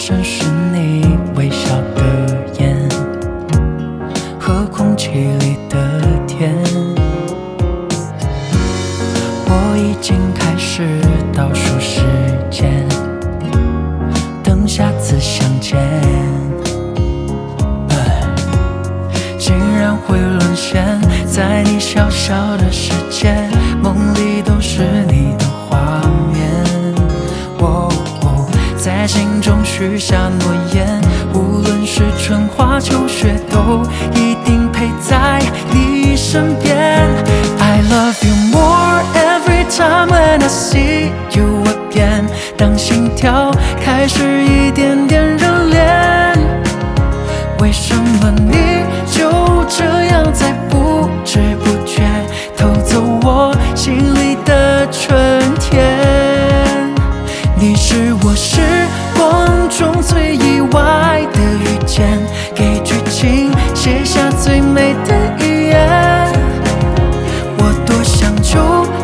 声是你微笑的眼和空气里的甜。我已经开始倒数时间，等下次相见。竟然会沦陷在你小小的世界，梦里都是你的画面。在心中许下诺言，无论是春花秋雪，都一定陪在你身边。I love you more every time when I see you again。当心跳开始一点点热恋，为什么你就这样在不知不觉偷走我心里的春天？你是我时光中最意外的遇见，给剧情写下最美的语言。我多想就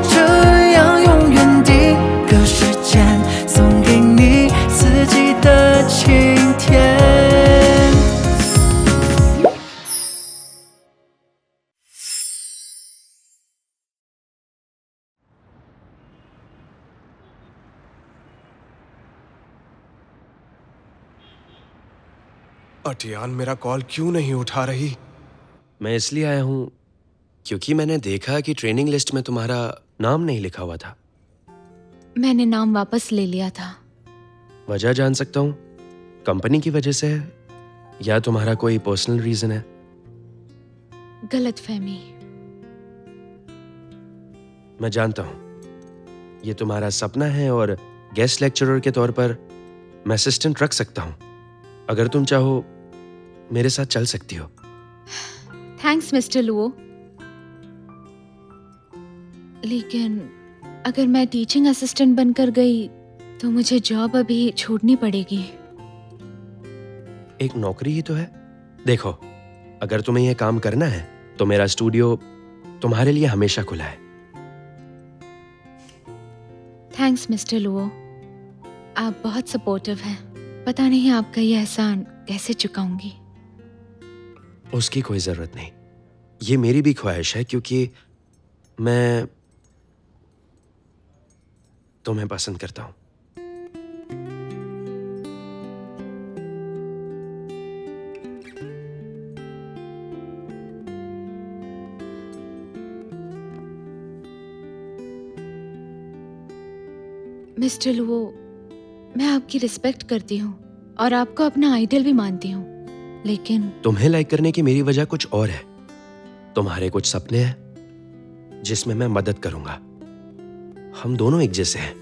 这样永远定格时间，送给你四季的晴天。अटियान मेरा call क्यों नहीं उठा रही? मैं इसलिए आया हूँ क्योंकि मैंने देखा कि ट्रेनिंग लिस्ट में तुम्हारा नाम नहीं लिखा हुआ था। मैंने नाम वापस ले लिया था। वजह जान सकता हूँ? कंपनी की वजह से है या तुम्हारा कोई पर्सनल रीजन है? गलतफहमी। मैं जानता हूँ ये तुम्हारा सपना है और गेस्ट लेक्चरर के तौर पर मैं असिस्टेंट रख सकता हूँ। अगर तुम चाहो मेरे साथ चल सकती हो। थैंक्स मिस्टर लुओ, लेकिन अगर मैं टीचिंग असिस्टेंट बनकर गई तो मुझे जॉब अभी छोड़नी पड़ेगी। एक नौकरी ही तो है। देखो, अगर तुम्हें यह काम करना है तो मेरा स्टूडियो तुम्हारे लिए हमेशा खुला है। थैंक्स मिस्टर लुओ, आप बहुत सपोर्टिव हैं। पता नहीं आपका ये एहसान कैसे चुकाऊंगी। उसकी कोई जरूरत नहीं, ये मेरी भी ख्वाहिश है क्योंकि मैं तुम्हें पसंद करता हूं। मिस्टर लुओ, मैं आपकी रिस्पेक्ट करती हूँ और आपको अपना आइडल भी मानती हूँ, लेकिन तुम्हें लाइक करने की मेरी वजह कुछ और है। तुम्हारे कुछ सपने हैं जिसमें मैं मदद करूंगा। हम दोनों एक जैसे हैं,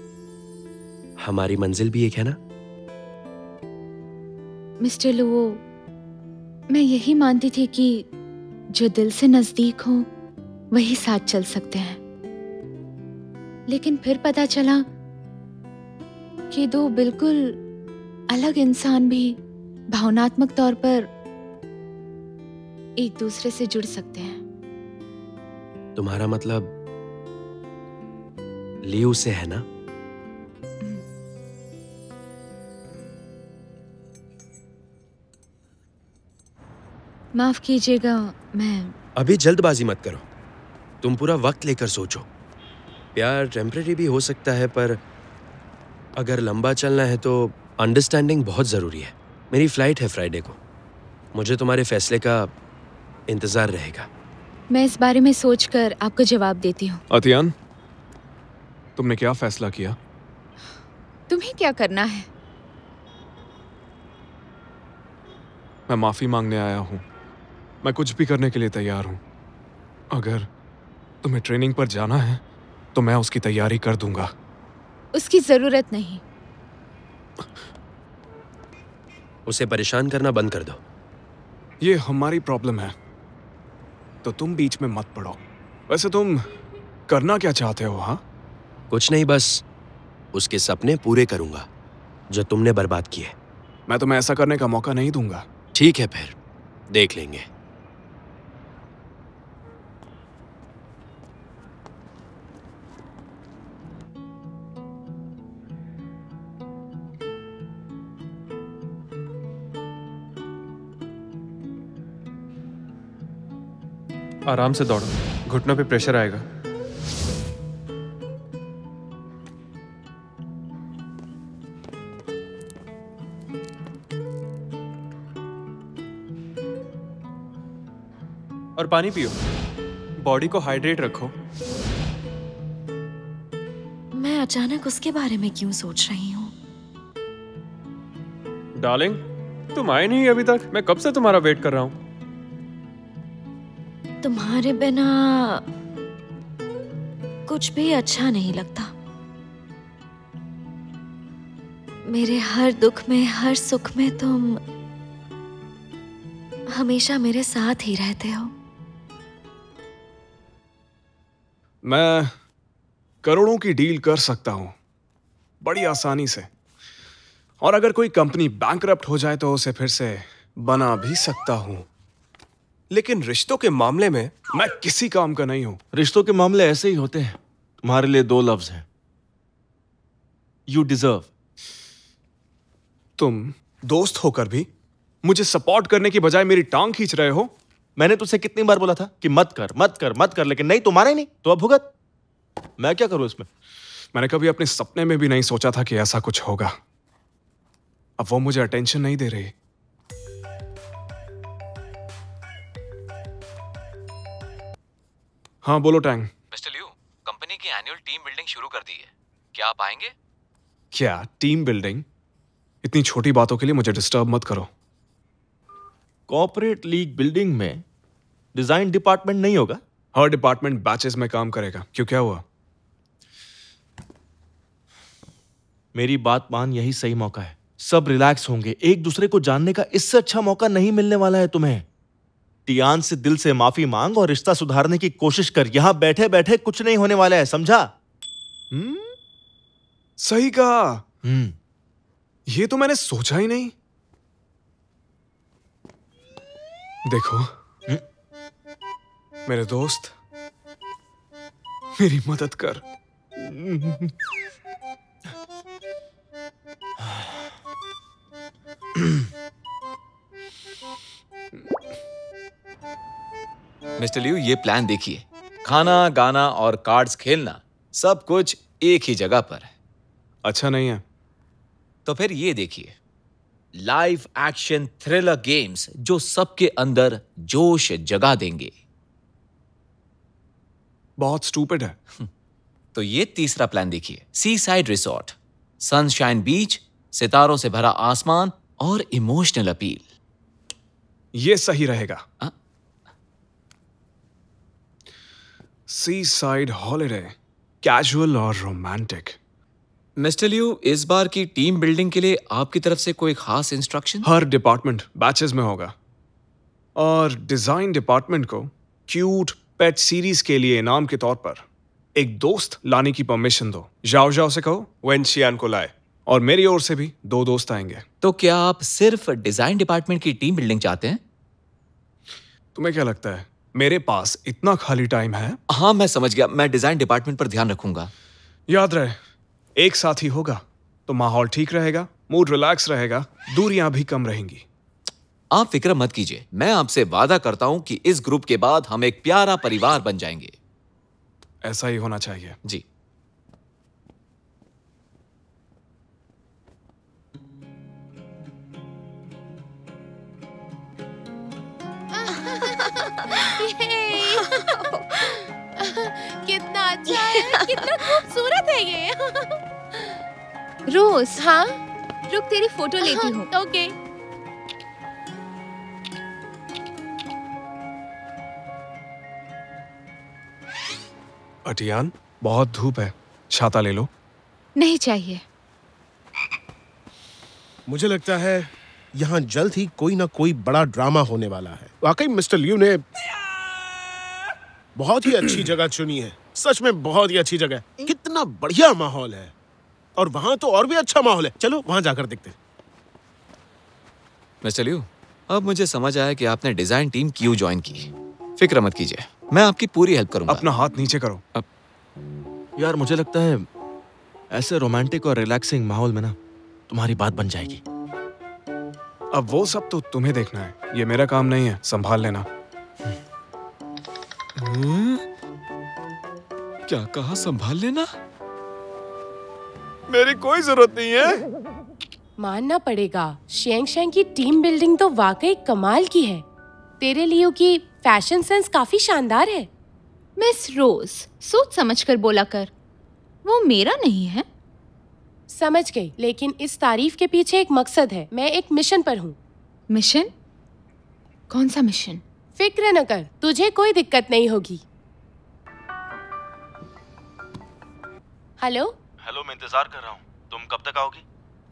हमारी मंजिल भी एक है ना। मिस्टर लुओ, मैं यही मानती थी कि जो दिल से नजदीक हो वही साथ चल सकते हैं, लेकिन फिर पता चला कि दो बिल्कुल अलग इंसान भी भावनात्मक तौर पर एक दूसरे से जुड़ सकते हैं। तुम्हारा मतलब लियू से है ना? माफ कीजिएगा, मैं अभी जल्दबाजी मत करो। तुम पूरा वक्त लेकर सोचो। प्यार टेम्परेरी भी हो सकता है, पर अगर लंबा चलना है तो अंडरस्टैंडिंग बहुत ज़रूरी है। मेरी फ्लाइट है फ्राइडे को। मुझे तुम्हारे फैसले का इंतज़ार रहेगा। मैं इस बारे में सोचकर आपको जवाब देती हूँ। अतियान, तुमने क्या फैसला किया? तुम्हें क्या करना है? मैं माफी मांगने आया हूँ। मैं कुछ भी करने के लिए तैयार हूँ। अगर तुम्हें ट्रेनिंग पर जाना है तो मैं उसकी तैयारी कर दूंगा। उसकी जरूरत नहीं। उसे परेशान करना बंद कर दो। ये हमारी प्रॉब्लम है, तो तुम बीच में मत पड़ो। वैसे तुम करना क्या चाहते हो? हाँ, कुछ नहीं, बस उसके सपने पूरे करूंगा जो तुमने बर्बाद किए। मैं तुम्हें ऐसा करने का मौका नहीं दूंगा। ठीक है, फिर देख लेंगे। आराम से दौड़ो, घुटनों पे प्रेशर आएगा। और पानी पियो, बॉडी को हाइड्रेट रखो। मैं अचानक उसके बारे में क्यों सोच रही हूँ? डार्लिंग, तुम आए नहीं अभी तक। मैं कब से तुम्हारा वेट कर रहा हूँ। तुम्हारे बिना कुछ भी अच्छा नहीं लगता। मेरे हर दुख में, हर सुख में तुम हमेशा मेरे साथ ही रहते हो। मैं करोड़ों की डील कर सकता हूं बड़ी आसानी से, और अगर कोई कंपनी बैंकरप्ट हो जाए तो उसे फिर से बना भी सकता हूं, लेकिन रिश्तों के मामले में मैं किसी काम का नहीं हूं। रिश्तों के मामले ऐसे ही होते हैं। तुम्हारे लिए 2 लफ्ज हैं, यू डिजर्व। तुम दोस्त होकर भी मुझे सपोर्ट करने की बजाय मेरी टांग खींच रहे हो। मैंने तुझसे कितनी बार बोला था कि मत कर मत कर मत कर, लेकिन नहीं, तुम्हारे नहीं तो अब भुगत। मैं क्या करूं इसमें? मैंने कभी अपने सपने में भी नहीं सोचा था कि ऐसा कुछ होगा। अब वो मुझे अटेंशन नहीं दे रही। हाँ बोलो टैंग। मिस्टर लियू, कंपनी की एनुअल टीम बिल्डिंग शुरू कर दी है, क्या आप आएंगे? क्या टीम बिल्डिंग? इतनी छोटी बातों के लिए मुझे डिस्टर्ब मत करो। कॉर्पोरेट लीग बिल्डिंग में डिजाइन डिपार्टमेंट नहीं होगा? हर डिपार्टमेंट बैचेस में काम करेगा। क्यों, क्या हुआ? मेरी बात मान, यही सही मौका है। सब रिलैक्स होंगे, एक दूसरे को जानने का इससे अच्छा मौका नहीं मिलने वाला है तुम्हें। टियान से दिल से माफी मांग और रिश्ता सुधारने की कोशिश कर। यहां बैठे बैठे कुछ नहीं होने वाला है, समझा? सही कहा। ये तो मैंने सोचा ही नहीं। देखो मेरे दोस्त, मेरी मदद कर। मिस्टर लियू, ये प्लान देखिए, खाना, गाना और कार्ड्स खेलना सब कुछ एक ही जगह पर है। अच्छा नहीं है तो फिर ये देखिए, लाइव एक्शन थ्रिलर गेम्स जो सबके अंदर जोश जगा देंगे। बहुत स्टूपिड है। तो ये तीसरा प्लान देखिए, सी साइड रिसोर्ट, सनशाइन बीच, सितारों से भरा आसमान और इमोशनल अपील। ये सही रहेगा। सी साइड हॉलिडे, कैजुअल और रोमांटिक। मिस्टर लियू, इस बार की टीम बिल्डिंग के लिए आपकी तरफ से कोई खास इंस्ट्रक्शन? हर डिपार्टमेंट बैचेस में होगा, और डिजाइन डिपार्टमेंट को क्यूट पेट सीरीज के लिए इनाम के तौर पर एक दोस्त लाने की परमिशन दो। जाओ जाओ से कहो वेन शियान को लाए, और मेरी ओर से भी 2 दोस्त आएंगे। तो क्या आप सिर्फ डिजाइन डिपार्टमेंट की टीम बिल्डिंग चाहते हैं? तुम्हें क्या लगता है मेरे पास इतना खाली टाइम है? हाँ, मैं समझ गया। मैं डिजाइन डिपार्टमेंट पर ध्यान रखूंगा। याद रहे, एक साथ ही होगा तो माहौल ठीक रहेगा, मूड रिलैक्स रहेगा, दूरियां भी कम रहेंगी। आप फिक्र मत कीजिए, मैं आपसे वादा करता हूं कि इस ग्रुप के बाद हम एक प्यारा परिवार बन जाएंगे। ऐसा ही होना चाहिए। जी। कितना अच्छा है, कितना खूबसूरत है ये। रोज, हाँ, रुक तेरी फोटो लेती हूँ। ओके। अटियान, बहुत धूप है, छाता ले लो। नहीं चाहिए। मुझे लगता है यहाँ जल्द ही कोई ना कोई बड़ा ड्रामा होने वाला है। वाकई मिस्टर लियू ने बहुत ही अच्छी जगह चुनी है। सच में बहुत ही अच्छी जगह है। कितना बढ़िया माहौल है, और वहां तो और भी अच्छा माहौल है। चलो वहां जाकर देखते हैं। मिस्टर लियू, अब मुझे समझ आया कि आपने डिजाइन टीम क्यों ज्वाइन की। फिक्र मत कीजिए, मैं आपकी पूरी हेल्प करूंगा। अपना हाथ नीचे करो। यार मुझे लगता है ऐसे रोमांटिक और रिलैक्सिंग माहौल में ना तुम्हारी बात बन जाएगी। अब वो सब तो तुम्हें देखना है, ये मेरा काम नहीं है, संभाल लेना। क्या कहा? संभाल लेना। मेरी कोई जरूरत नहीं है। मानना पड़ेगा, शेंग शेंग की टीम बिल्डिंग तो वाकई कमाल की है। तेरे लियो की फैशन सेंस काफी शानदार है। मिस रोज, सोच समझ कर बोला कर, वो मेरा नहीं है। समझ गई, लेकिन इस तारीफ के पीछे एक मकसद है। मैं एक मिशन पर हूँ। मिशन? कौन सा मिशन? फिक्र न कर, तुझे कोई दिक्कत नहीं होगी। हेलो हेलो, मैं इंतजार कर रहा हूँ। तुम कब तक आओगी?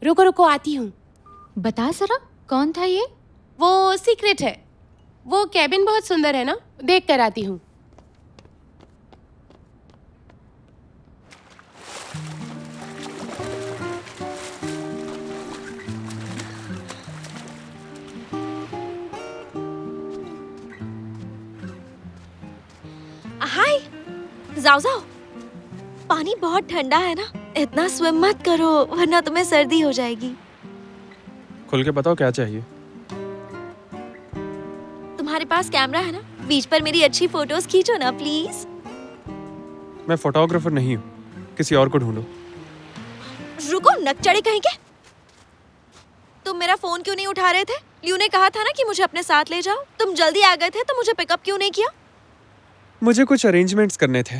रुको रुको, आती हूँ। बता जरा, कौन था ये? वो सीक्रेट है। वो कैबिन बहुत सुंदर है ना, देख कर आती हूँ। हाय, जाओ जाओ। पानी बहुत ठंडा है ना, इतना स्विम मत करो वरना तुम्हें सर्दी हो जाएगी। खुल के बताओ क्या चाहिए। तुम्हारे पास कैमरा है ना, बीच पर मेरी अच्छी फोटोज खींचो ना प्लीज। मैं फोटोग्राफर नहीं हूँ, किसी और को ढूंढो। रुको, नक चढ़े कहीं के। तुम मेरा फोन क्यों नहीं उठा रहे थे? लियो ने कहा था ना कि मुझे अपने साथ ले जाओ। तुम जल्दी आ गए थे तो मुझे पिकअप क्यों नहीं किया? मुझे कुछ अरेंजमेंट्स करने थे।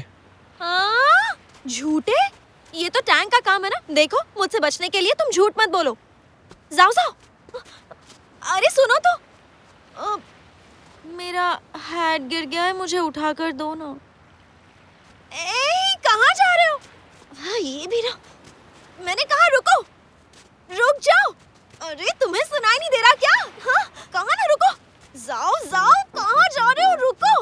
हाँ, झूठे? ये तो टैंक का काम है ना। देखो, मुझसे बचने के लिए तुम झूठ मत बोलो। जाओ जाओ। अरे सुनो तो, मेरा हैट गिर गया है, मुझे उठा कर दो ना। कहाँ जा रहे हो? हाँ, ये भी ना। मैंने कहा रुको, रुक जाओ। अरे तुम्हें सुनाई नहीं दे रहा क्या? हाँ, कहाँ ना रुको। जाओ जाओ, कहाँ जा रहे हो? रुको।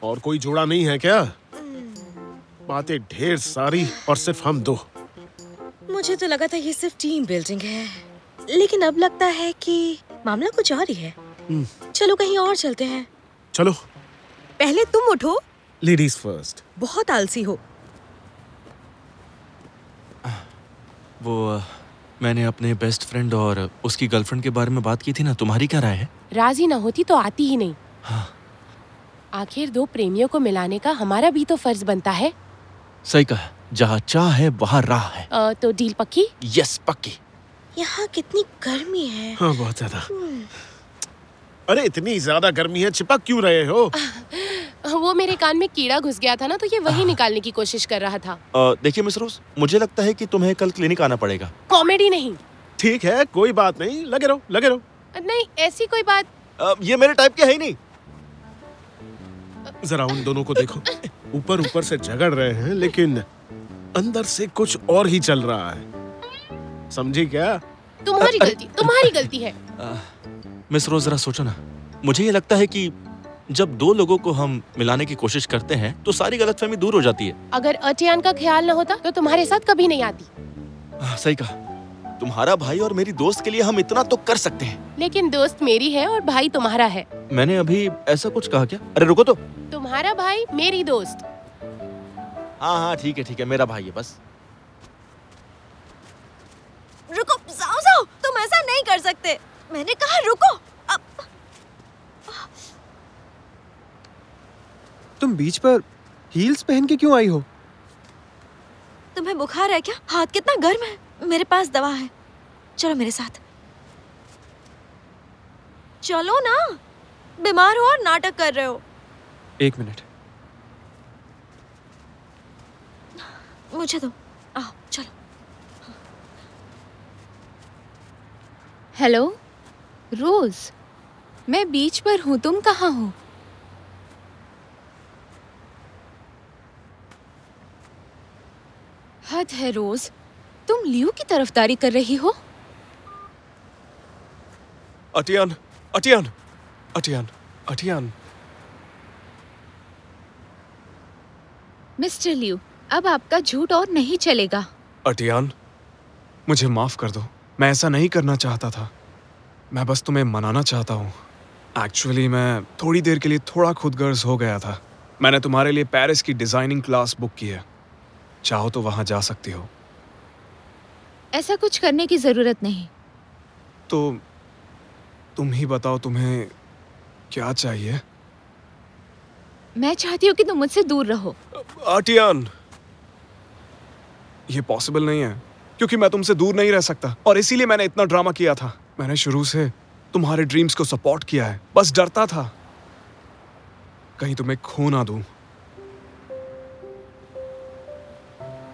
और कोई जोड़ा नहीं है क्या? बातें ढेर सारी और सिर्फ हम दो। मुझे तो लगा था ये सिर्फ टीम बिल्डिंग है, लेकिन अब लगता है कि मामला कुछ और ही है। चलो कहीं और चलते हैं। चलो। पहले तुम उठो। Ladies first. बहुत आलसी हो। वो मैंने अपने बेस्ट फ्रेंड और उसकी गर्लफ्रेंड के बारे में बात की थी ना, तुम्हारी क्या राय है? राजी ना होती तो आती ही नहीं। हाँ। आखिर दो प्रेमियों को मिलाने का हमारा भी तो फर्ज बनता है। सही कहा, जहाँ चाह है वहाँ राह है। तो डील पक्की? यस, पक्की। यहाँ कितनी गर्मी है। हाँ, बहुत ज्यादा। अरे इतनी ज्यादा गर्मी है, चिपक क्यों रहे हो? वो मेरे कान में कीड़ा घुस गया था ना, तो ये वही निकालने की कोशिश कर रहा था। देखिए मिस रोज, मुझे लगता है कि तुम्हें कल क्लिनिक आना पड़ेगा। कॉमेडी नहीं। ठीक है, कोई बात नहीं, लगे रहो लगे रहो। नहीं, ऐसी कोई बात। ये मेरे टाइप के है ही नहीं। जरा उन दोनों को देखो, ऊपर ऊपर से झगड़ रहे हैं लेकिन अंदर से कुछ और ही चल रहा है। समझी क्या? तुम्हारी गलती है। मिस रोज, जरा सोचो ना। मुझे ये लगता है कि जब दो लोगों को हम मिलाने की कोशिश करते हैं तो सारी गलतफहमी दूर हो जाती है। अगर अटियान का ख्याल न होता तो तुम्हारे साथ कभी नहीं आती। सही कहा। तुम्हारा भाई और मेरी दोस्त के लिए हम इतना तो कर सकते हैं। लेकिन दोस्त मेरी है और भाई तुम्हारा है। मैंने अभी ऐसा कुछ कहा क्या? अरे रुको तो। तुम्हारा भाई मेरी दोस्त। हाँ हाँ, ठीक है, मेरा भाई है बस। रुको, जाओ जाओ, तुम ऐसा नहीं कर सकते। मैंने कहा रुको। अब तुम बीच पर हील्स पहन के क्यों आई हो? तुम्हें बुखार है क्या? हाथ कितना गर्म है। मेरे पास दवा है, चलो मेरे साथ। चलो ना, बीमार हो और नाटक कर रहे हो। 1 मिनट। मुझे दो, आओ चलो। हेलो रोज, मैं बीच पर हूँ, तुम कहाँ हो? हद है रोज, तुम लियो की तरफदारी कर रही हो। अटियान, अटियान, अटियान, अटियान। मिस्टर लियो, अब आपका झूठ और नहीं चलेगा। अटियान, मुझे माफ कर दो। मैं ऐसा नहीं करना चाहता था। मैं बस तुम्हें मनाना चाहता हूँ। एक्चुअली मैं थोड़ी देर के लिए थोड़ा खुदगर्ज हो गया था। मैंने तुम्हारे लिए पेरिस की डिजाइनिंग क्लास बुक की है, चाहो तो वहां जा सकती हो। ऐसा कुछ करने की जरूरत नहीं। तो तुम ही बताओ, तुम्हें क्या चाहिए? मैं चाहती हूँ कि तुम मुझसे दूर रहो। टियान, ये पॉसिबल नहीं है क्योंकि मैं तुमसे दूर नहीं रह सकता और इसीलिए मैंने इतना ड्रामा किया था। मैंने शुरू से तुम्हारे ड्रीम्स को सपोर्ट किया है, बस डरता था कहीं तुम्हें खो ना दूं।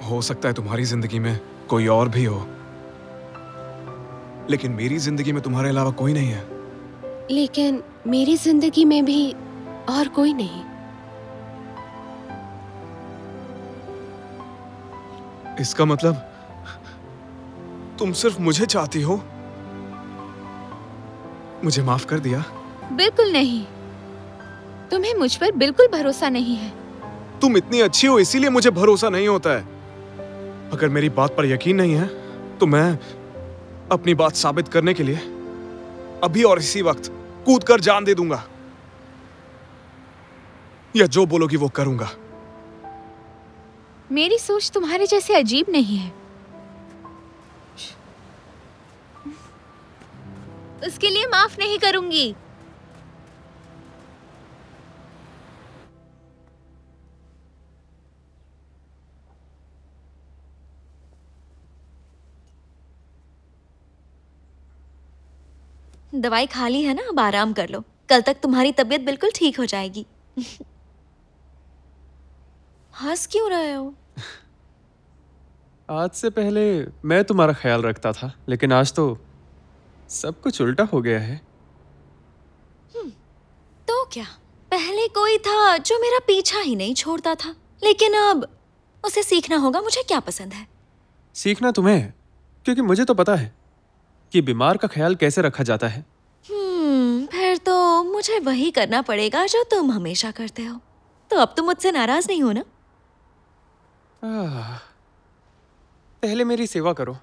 हो सकता है तुम्हारी जिंदगी में कोई और भी हो, लेकिन मेरी जिंदगी में तुम्हारे अलावा कोई नहीं है। लेकिन मेरी जिंदगी में भी और कोई नहीं। इसका मतलब तुम सिर्फ मुझे चाहती हो? मुझे माफ कर दिया? बिल्कुल नहीं। तुम्हें मुझ पर बिल्कुल भरोसा नहीं है। तुम इतनी अच्छी हो इसीलिए मुझे भरोसा नहीं होता है। अगर मेरी बात पर यकीन नहीं है तो मैं अपनी बात साबित करने के लिए अभी और इसी वक्त कूद कर जान दे दूंगा, या जो बोलोगी वो करूंगा। मेरी सोच तुम्हारे जैसे अजीब नहीं है। उसके लिए माफ नहीं करूंगी। दवाई खा ली है ना, अब आराम कर लो। कल तक तुम्हारी तबीयत बिल्कुल ठीक हो जाएगी। हंस क्यों रहे हो? आज से पहले मैं तुम्हारा ख्याल रखता था, लेकिन आज तो सब कुछ उल्टा हो गया है। तो क्या, पहले कोई था जो मेरा पीछा ही नहीं छोड़ता था, लेकिन अब उसे सीखना होगा मुझे क्या पसंद है। सीखना तुम्हें है, क्योंकि मुझे तो पता है कि बीमार का ख्याल कैसे रखा जाता है। फिर तो मुझे वही करना पड़ेगा जो तुम हमेशा करते हो। तो अब तुम मुझसे नाराज नहीं हो ना? पहले मेरी सेवा करो।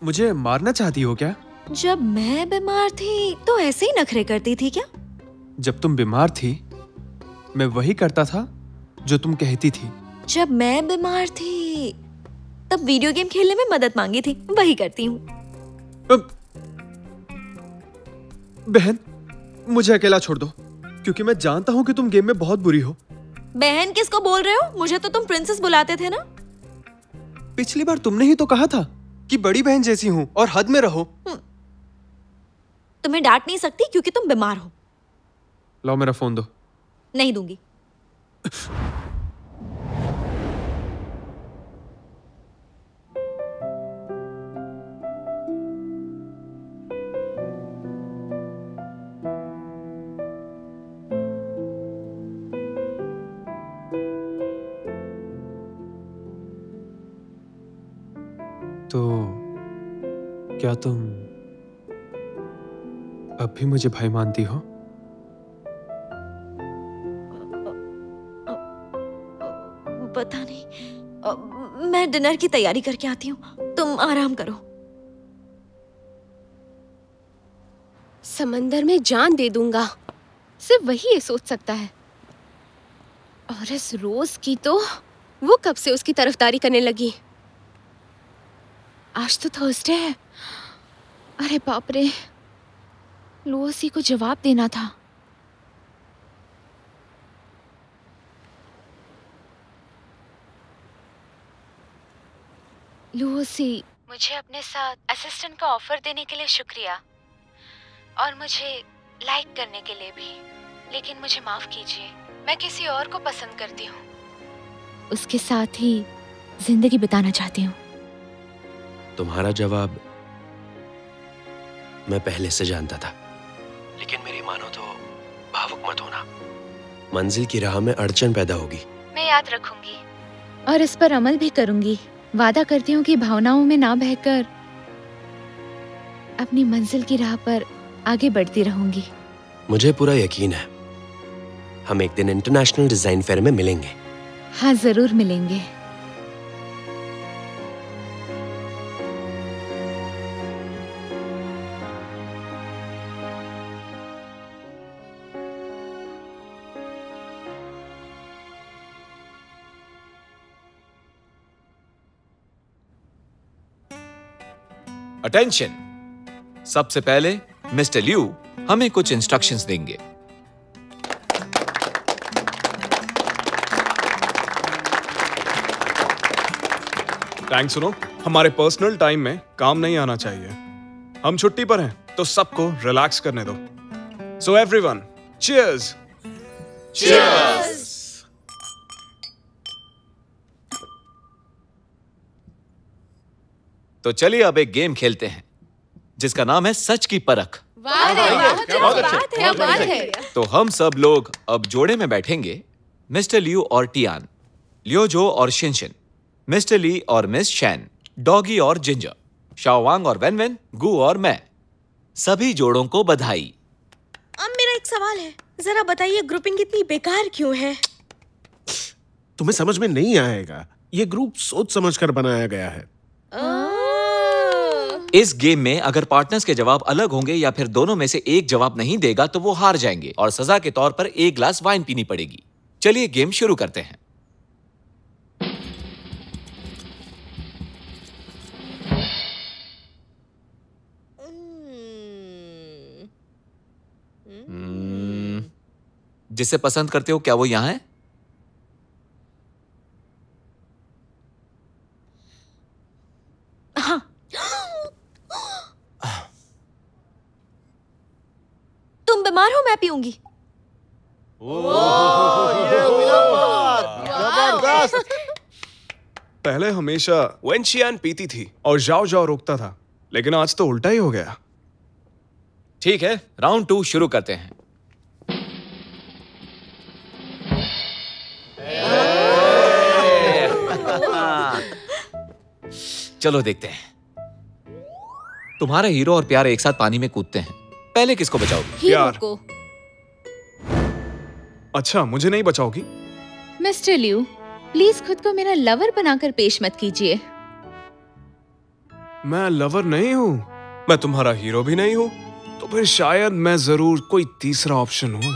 मुझे मारना चाहती हो क्या? जब मैं बीमार थी तो ऐसे ही नखरे करती थी क्या? जब तुम बीमार थी मैं वही करता था जो तुम कहती थी। जब मैं बीमार थी तब वीडियो गेम खेलने में मदद मांगी थी, वही करती हूँ। बहन, मुझे अकेला छोड़ दो, क्योंकि मैं जानता हूँ कि तुम गेम में बहुत बुरी हो। बहन किसको बोल रहे हो? मुझे तो तुम प्रिंसेस बुलाते थे ना। पिछली बार तुमने ही तो कहा था कि बड़ी बहन जैसी हूँ और हद में रहो। तुम्हें डांट नहीं सकती क्योंकि तुम बीमार हो। लाओ मेरा फोन दो। नहीं दूंगी। तो क्या तुम अब भी मुझे भाई मानती हो? पता नहीं, मैं डिनर की तैयारी करके आती हूँ, तुम आराम करो। समंदर में जान दे दूंगा। सिर्फ वही ये सोच सकता है। और इस रोज की तो वो कब से उसकी तरफदारी करने लगी। आज तो थर्सडे है। अरे बाप रे, लुओसी को जवाब देना था। लुओसी, मुझे अपने साथ असिस्टेंट का ऑफर देने के लिए शुक्रिया, और मुझे लाइक करने के लिए भी, लेकिन मुझे माफ कीजिए, मैं किसी और को पसंद करती हूँ। उसके साथ ही जिंदगी बिताना चाहती हूँ। तुम्हारा जवाब मैं पहले से जानता था, लेकिन मेरी मानो तो भावुक मत होना। मंजिल की राह में अड़चन पैदा होगी। मैं याद रखूंगी और इस पर अमल भी करूंगी। वादा करती हूँ कि भावनाओं में ना बहकर अपनी मंजिल की राह पर आगे बढ़ती रहूंगी। मुझे पूरा यकीन है हम एक दिन इंटरनेशनल डिजाइन फेयर में मिलेंगे। हाँ, जरूर मिलेंगे। अटेंशन, सबसे पहले मिस्टर लियू हमें कुछ इंस्ट्रक्शंस देंगे। टैंक सुनो, हमारे पर्सनल टाइम में काम नहीं आना चाहिए। हम छुट्टी पर हैं तो सबको रिलैक्स करने दो। So everyone, cheers. चीयर्स। तो चलिए अब एक गेम खेलते हैं जिसका नाम है सच की परख। क्या बात है। तो हम सब लोग अब जोड़े में बैठेंगे, मिस्टर लियू और टियान, लियोजो और शिनशिन, मिस्टर ली और मिस शैन, डॉगी और जिंजर, शाओवांग और वेनवेन, गू और मैं। सभी जोड़ों को बधाई। अब मेरा एक सवाल है, जरा बताइए ग्रुपिंग इतनी बेकार क्यों है? तुम्हें समझ में नहीं आएगा, ये ग्रुप सोच समझकर बनाया गया है। इस गेम में अगर पार्टनर्स के जवाब अलग होंगे या फिर दोनों में से एक जवाब नहीं देगा तो वो हार जाएंगे और सजा के तौर पर एक ग्लास वाइन पीनी पड़ेगी। चलिए गेम शुरू करते हैं। जिसे पसंद करते हो क्या वो यहां है? हाँ। तुम बीमार हो, मैं पीऊंगी। पहले हमेशा वेनशियान पीती थी और जाओ जाओ रोकता था, लेकिन आज तो उल्टा ही हो गया। ठीक है, राउंड 2 शुरू करते हैं। चलो देखते हैं। तुम्हारा हीरो और प्यार एक साथ पानी में कूदते हैं, पहले किसको बचाओगी? प्यार को। अच्छा, मुझे नहीं बचाओगी? मिस्टर लियू, प्लीज खुद को मेरा लवर बनाकर पेश मत कीजिए। मैं लवर नहीं हूँ, मैं तुम्हारा हीरो भी नहीं हूँ, तो फिर शायद मैं जरूर कोई तीसरा ऑप्शन हूँ।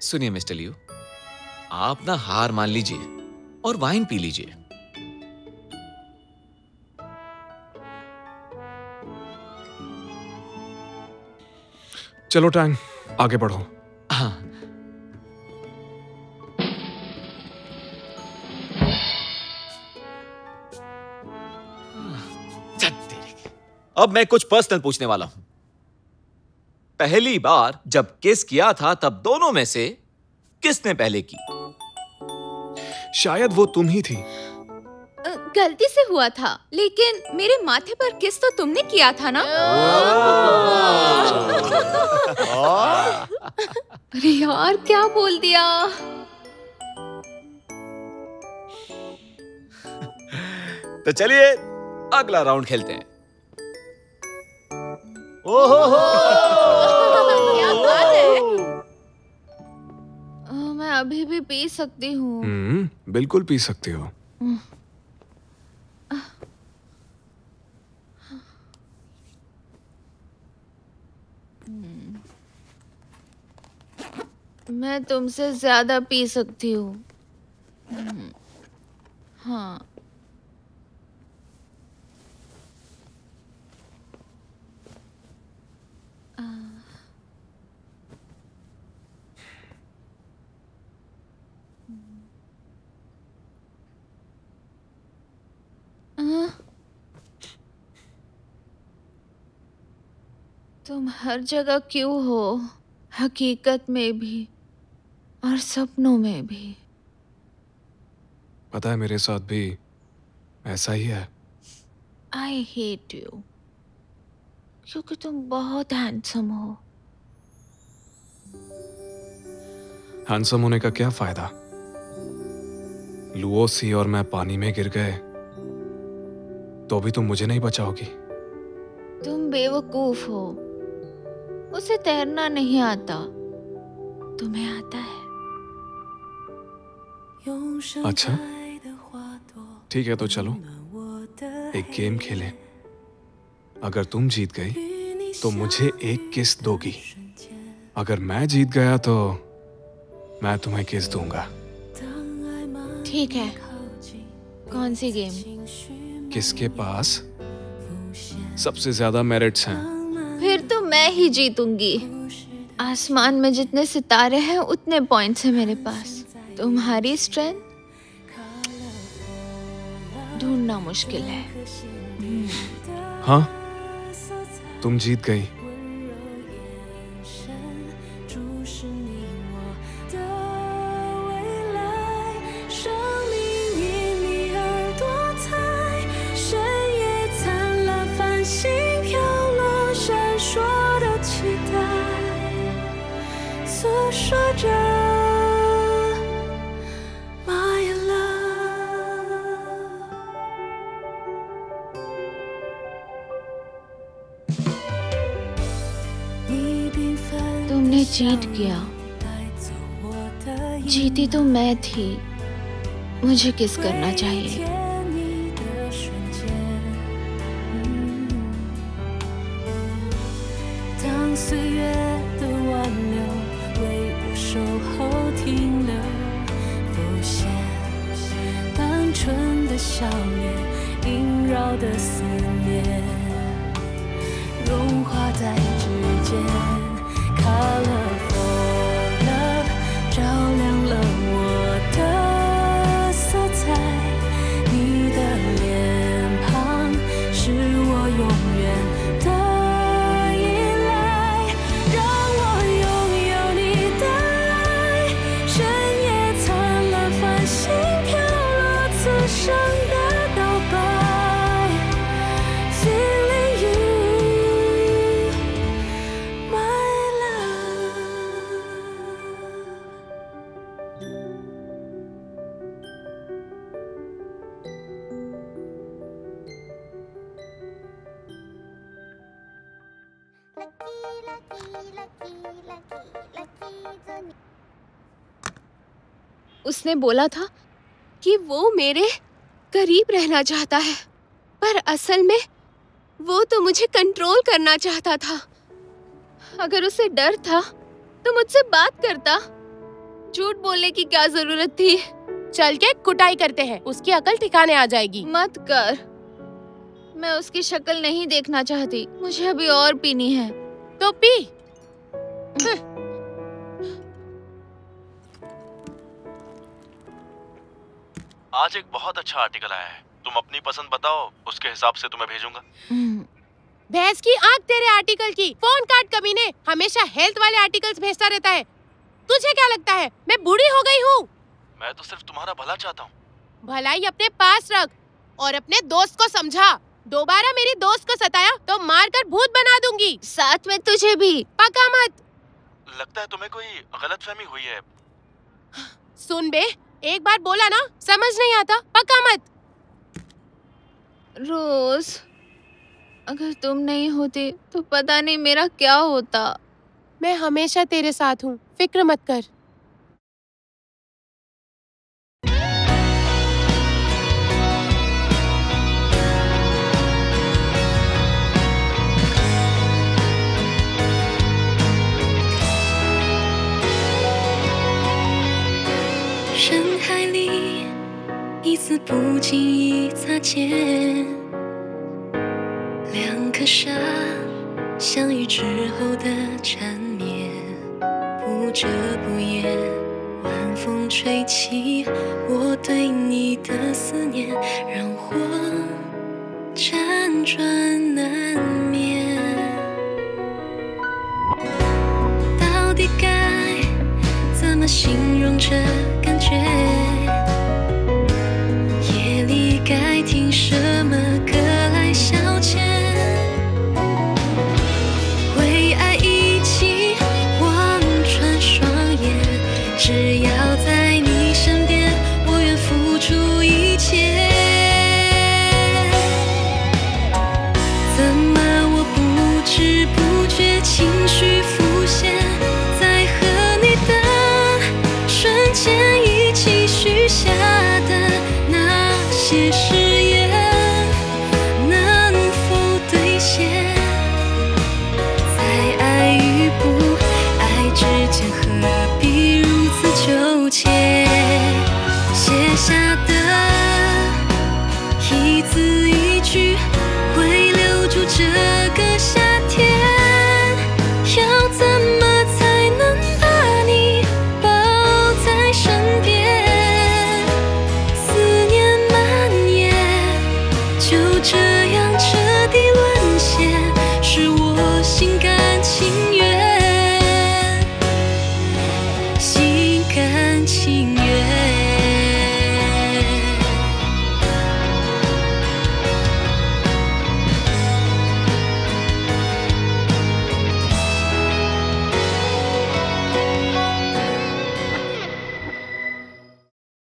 सुनिए मिस्टर लियू, आप ना हार मान लीजिए और वाइन पी लीजिए। चलो टैंग, आगे बढ़ो। हाँ। अब मैं कुछ पर्सनल पूछने वाला हूं। पहली बार जब किस किया था तब दोनों में से किसने पहले की? शायद वो तुम ही थी। गलती से हुआ था, लेकिन मेरे माथे पर किस तो तुमने किया था ना? अरे यार, क्या बोल दिया। तो चलिए अगला राउंड खेलते हैं। क्या बात है। मैं अभी भी पी सकती हूँ। बिल्कुल पी सकती हो। मैं तुमसे ज्यादा पी सकती हूँ। हाँ। तुम हर जगह क्यों हो, हकीकत में भी और सपनों में भी? पता है मेरे साथ भी ऐसा ही है। I hate you, क्योंकि तुम बहुत हैंडसम हो। हैंडसम होने का क्या फायदा? लुओसी और मैं पानी में गिर गए तो भी तुम मुझे नहीं बचाओगी। तुम बेवकूफ हो, उसे तैरना नहीं आता, तुम्हें आता है। अच्छा ठीक है, तो चलो एक गेम खेलें। अगर तुम जीत गई तो मुझे एक किस दोगी, अगर मैं जीत गया तो मैं तुम्हें किस दूंगा। ठीक है, कौन सी गेम? किसके पास सबसे ज्यादा मेरिट्स हैं? फिर तो मैं ही जीतूंगी। आसमान में जितने सितारे हैं उतने पॉइंट्स हैं मेरे पास। तुम्हारी स्ट्रेंथ ढूंढना मुश्किल है। हाँ, तुम जीत गई। तुमने चीट किया, जीती तो मैं थी। मुझे किस करना चाहिए? उसने बोला था कि वो मेरे करीब रहना चाहता है, पर असल में वो तो मुझे कंट्रोल करना चाहता था। अगर उसे डर था तो मुझसे बात करता। झूठ बोलने की क्या जरूरत थी? चल के कुटाई करते हैं, उसकी अकल ठिकाने आ जाएगी। मत कर, मैं उसकी शक्ल नहीं देखना चाहती। मुझे अभी और पीनी है। तो पी। आज एक बहुत अच्छा आर्टिकल आया है, तुम अपनी पसंद बताओ, उसके हिसाब से तुम्हें भेजूंगा। भैंस की आंख तेरे आर्टिकल की। फोन काट कमीने, हमेशा हेल्थ वाले आर्टिकल्स भेजता रहता है। तुझे क्या लगता है मैं बूढ़ी हो गई हूँ? मैं तो सिर्फ तुम्हारा भला चाहता हूँ। भलाई अपने पास रख और अपने दोस्त को समझा। दोबारा मेरी दोस्त को सताया तो मारकर भूत बना दूंगी। साथ में तुझे भी। पका मत। लगता है तुम्हें कोई गलतफहमी हुई है। सुन बे, एक बार बोला ना, समझ नहीं आता, पका मत। रोज, अगर तुम नहीं होती तो पता नहीं मेरा क्या होता। मैं हमेशा तेरे साथ हूँ, फिक्र मत कर।人海里一次不经意擦肩，两颗沙相遇之后的缠绵，不遮不掩，晚风吹起我对你的思念，让我辗转难眠。到底该怎么形容这感觉？